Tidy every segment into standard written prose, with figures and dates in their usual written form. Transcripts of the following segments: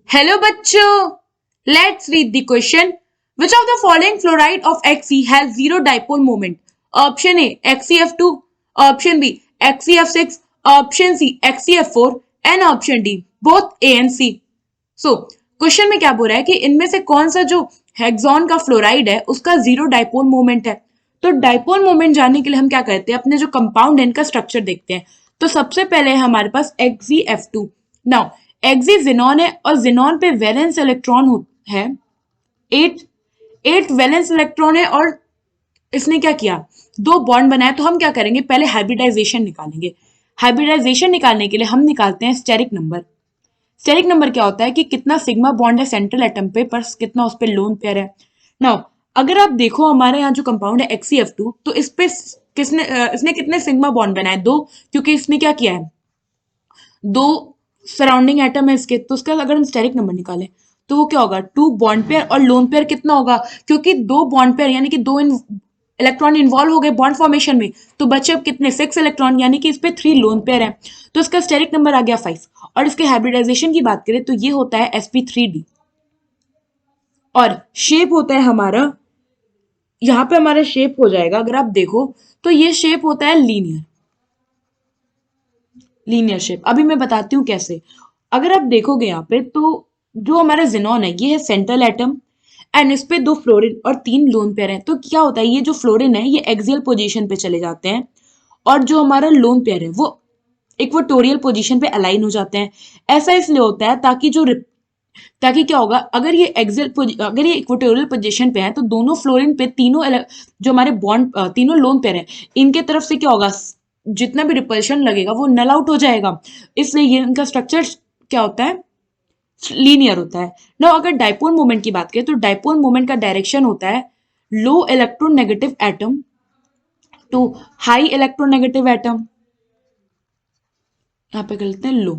Hello bachcho, let's read the question. Which of the following fluoride of Xe has zero dipole moment? Option A XeF2, option B XeF6, option C XeF4 and option D both A and C. So question में क्या बोल रहा है कि इनमें से कौन सा जो हेक्सॉन का फ्लोराइड है उसका जीरो डाइपोल मोमेंट है। तो डाइपोल मोमेंट जानने के लिए हम क्या करते हैं, अपने जो कंपाउंड है इनका स्ट्रक्चर देखते हैं। तो सबसे पहले हमारे पास XeF2। नाउ एक्सी जिनॉन है और जिनॉन पे वैलेंस इलेक्ट्रॉन है एट। एट वैलेंस इलेक्ट्रॉन है और इसने क्या किया, दो बॉन्ड बनाया। तो हम क्या करेंगे, पहले हाइब्रिडाइजेशन निकालेंगे। हाइब्रिडाइजेशन निकालने के लिए हम निकालते हैं स्टेरिक नंबर। स्टेरिक नंबर क्या होता है कि कितना सिग्मा बॉन्ड है सेंट्रल एटम पे, पर कितना उस पे लोन पेयर है। नाउ अगर आप देखो हमारे यहाँ जो कंपाउंड है XeF2, तो इस पे इसने कितने सिग्मा बॉन्ड बनाए, दो। क्योंकि इसने क्या किया है, दो सराउंडिंग एटम है इसके। तो उसका अगर हम स्टेरिक नंबर निकालें तो वो क्या होगा, टू बॉन्ड पेयर। और लोन पेयर कितना होगा, क्योंकि दो बॉन्ड पेयर यानी कि दो इलेक्ट्रॉन इन्वॉल्व हो गए बॉन्ड फॉर्मेशन में, तो बचे अब कितने, सिक्स इलेक्ट्रॉन, यानी कि इस पे थ्री लोन पेयर है। तो इसका स्टेरिक नंबर आ गया 5। और इसके हाइब्रिडाइजेशन की बात करें तो ये होता है sp3d। और शेप होता है हमारा, यहाँ पे हमारा शेप हो जाएगा, अगर आप देखो तो ये शेप होता है लीनियर। लीनियर शेप अभी मैं बताती हूँ कैसे। अगर आप देखोगे यहाँ पे तो जो हमारा जिनॉन है ये है सेंट्रल एटम एंड इस पे दो फ्लोरीन और तीन लोन पेयर हैं। तो क्या होता है, ये जो फ्लोरीन है ये एक्सियल पोजीशन पे चले जाते हैं और जो हमारा लोन पेयर है वो इक्वेटोरियल पोजीशन पे अलाइन हो जाते हैं। ऐसा इसलिए होता है ताकि क्या होगा, अगर ये इक्वेटोरियल पोजीशन पे है तो दोनों फ्लोरीन पे जो हमारे बॉन्ड तीनों लोन पेयर है, इनके तरफ से क्या होगा, जितना भी रिपल्शन लगेगा वो नल आउट हो जाएगा। इसलिए ये इनका स्ट्रक्चर क्या होता है, लीनियर होता है ना। अगर डाइपोल मोमेंट की बात करें तो डाइपोल मोमेंट का डायरेक्शन होता है low electronegative atom to high electronegative atom. यहाँ पे कर लेते हैं लो।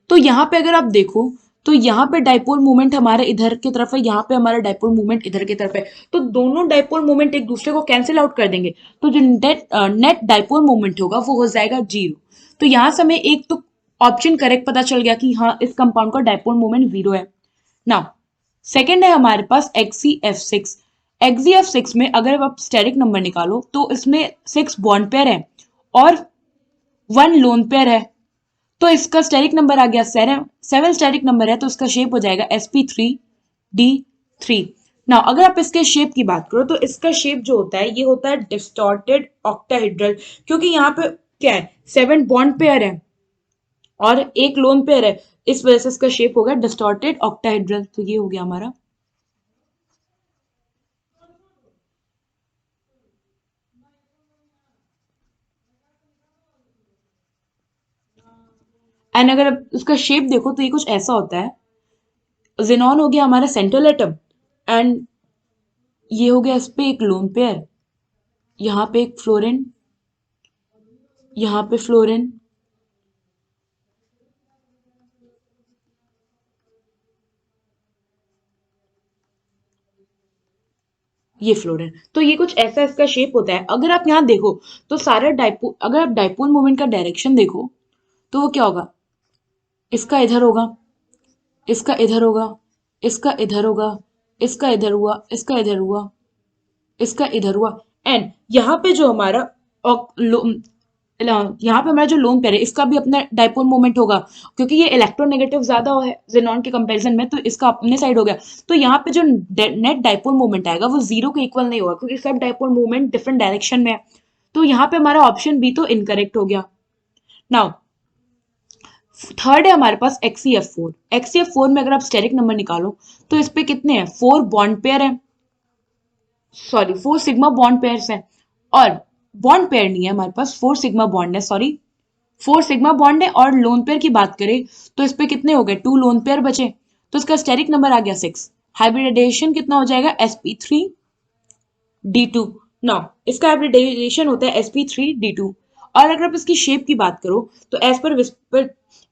तो यहाँ पे अगर आप देखो तो यहाँ पे डाइपोल मोमेंट हमारे इधर की तरफ है, यहाँ पे हमारा डाइपोल मोमेंट इधर की तरफ है। तो दोनों डाइपोल मोमेंट एक दूसरे को कैंसिल आउट कर देंगे। तो जो नेट डाइपोल मोमेंट होगा वो हो जाएगा जीरो। तो यहाँ से हमें एक तो ऑप्शन करेक्ट पता चल गया कि हाँ इस कंपाउंड का डाइपोल मोमेंट जीरो है। नाउ सेकेंड है हमारे पास XeF6। XeF6 में अगर आप स्टेरिक नंबर निकालो तो इसमें सिक्स बॉन्ड पेयर है और वन लोन पेयर है। तो इसका स्टेरिक नंबर आ गया सेवन। सेवन स्टेरिक नंबर है तो इसका शेप हो जाएगा sp3d3। ना अगर आप इसके शेप की बात करो तो इसका शेप जो होता है ये होता है डिस्टॉर्टेड ऑक्टाहेड्रल। क्योंकि यहाँ पे क्या है, सेवन बॉन्ड पेयर है और एक लोन पेयर है, इस वजह से इसका शेप होगा डिस्टॉर्टेड ऑक्टाहेड्रल। तो ये हो गया हमारा। एंड अगर आप उसका शेप देखो तो ये कुछ ऐसा होता है। जिनॉन हो गया हमारा सेंट्रल एटम एंड ये हो गया इस पे एक लोन पेयर, यहाँ पे एक फ्लोरीन, यहाँ पे फ्लोरीन, ये फ्लोरीन। तो ये कुछ ऐसा इसका शेप होता है। अगर आप यहाँ देखो तो सारा डाइपोल, अगर आप डाइपोल मोमेंट का डायरेक्शन देखो तो वो क्या होगा, इसका इधर होगा, इसका इधर होगा, इसका इधर होगा, इसका इधर हुआ, इसका इधर हुआ, इसका इधर हुआ। एंड यहाँ पे जो हमारा यहाँ पे हमारा जो लोन पेयर है इसका भी अपना डाइपोल मोमेंट होगा। क्योंकि ये इलेक्ट्रोनेगेटिव ज्यादा है जेनॉन के कंपैरिजन में, तो इसका अपने साइड हो गया। तो यहाँ पे जो नेट डाइपोल मोमेंट आएगा वो जीरो के इक्वल नहीं होगा, क्योंकि सब डाइपोल मोमेंट डिफरेंट डायरेक्शन में है। तो यहाँ पे हमारा ऑप्शन बी तो इनकरेक्ट हो गया। नाउ थर्ड है हमारे पास XeF4। XeF4 में अगर आप स्टेरिक नंबर निकालो तो इस पे कितने हैं, फोर बॉन्ड पेयर है, sorry four sigma bond pairs है। और बॉन्ड पेयर नहीं है हमारे पास, फोर सिग्मा बॉन्ड है, सॉरी फोर सिग्मा बॉन्ड है। और लोन पेयर की बात करें तो इस पे कितने हो गए, टू लोन पेयर बचे। तो इसका स्टेरिक नंबर आ गया 6। हाइब्रिडाइजेशन कितना हो जाएगा, sp3d2। नाउ इसका हाइब्रिडाइजेशन होता है sp3d2। और अगर आप इसकी शेप की बात करो तो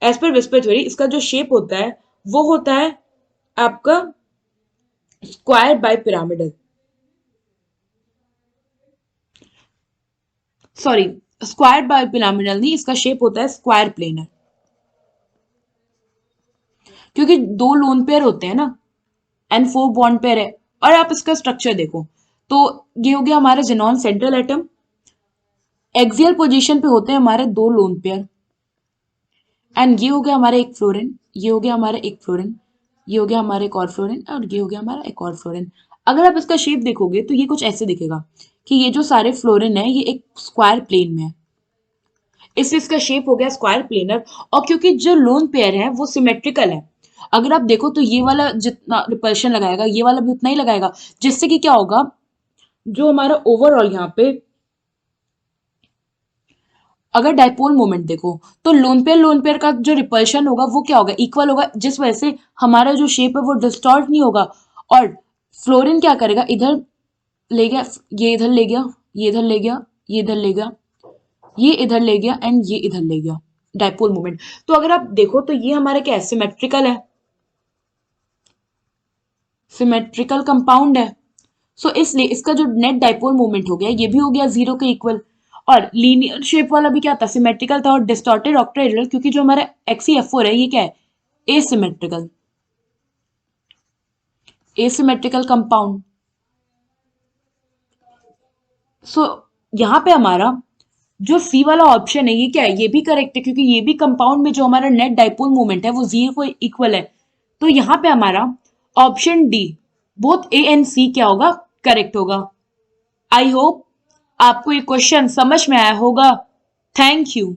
एज पर विस्पर थ्योरी इसका जो शेप होता है वो होता है आपका square by pyramidal, sorry square by pyramidal नहीं, इसका शेप होता है स्क्वायर प्लेनर। क्योंकि दो लोन पेयर होते हैं ना, एंड 4 बॉन्ड पेयर है। और आप इसका स्ट्रक्चर देखो तो ये हो गया हमारा xenon central atom, axial position पे होते हैं हमारे दो लोन पेयर, एंड ये हो गया हमारा एक फ्लोरीन, ये हो गया हमारा एक फ्लोरीन, ये हो गया हमारा एक और फ्लोरीन, और ये हो गया हमारा एक और फ्लोरीन। अगर आप इसका शेप देखोगे तो ये कुछ ऐसे दिखेगा कि ये जो सारे फ्लोरीन है ये एक स्क्वायर प्लेन में है, इसलिए इसका शेप हो गया स्क्वायर प्लेनर। और क्योंकि जो लोन पेयर है वो सिमेट्रिकल है, अगर आप देखो तो ये वाला जितना रिपल्शन लगाएगा ये वाला भी उतना ही लगाएगा, जिससे कि क्या होगा, जो हमारा ओवरऑल यहाँ पे अगर डाइपोल मोमेंट देखो तो लोन पेयर का जो रिपल्शन होगा वो क्या होगा, इक्वल होगा, जिस वजह से हमारा जो शेप है वो डिस्टॉर्ट नहीं होगा। और फ्लोरीन क्या करेगा, इधर ले गया, ये इधर ले गया, ये इधर ले गया, ये इधर ले गया, ये इधर ले गया, एंड ये इधर ले गया, डाइपोल मोमेंट। तो अगर आप देखो तो ये हमारा क्या है, सिमेट्रिकल है, सिमेट्रिकल कंपाउंड है। सो इसलिए इसका जो नेट डाइपोल मोमेंट हो गया ये भी हो गया जीरो के इक्वल। और लीनियर शेप वाला भी क्या था, सिमेट्रिकल था, और डिस्टॉर्टेड ऑक्टाहेड्रल, क्योंकि जो हमारा XeF4 है ये क्या है, एसिमेट्रिकल, एसिमेट्रिकल कंपाउंड। सो यहाँ पे हमारा जो सी वाला ऑप्शन है ये क्या है, ये भी करेक्ट है, क्योंकि ये भी कंपाउंड में जो हमारा नेट डाइपोल मोमेंट है वो जीरो को इक्वल है। तो यहाँ पे हमारा option D, both A and C क्या होगा, करेक्ट होगा। आई होप आपको ये क्वेश्चन समझ में आया होगा। Thank you.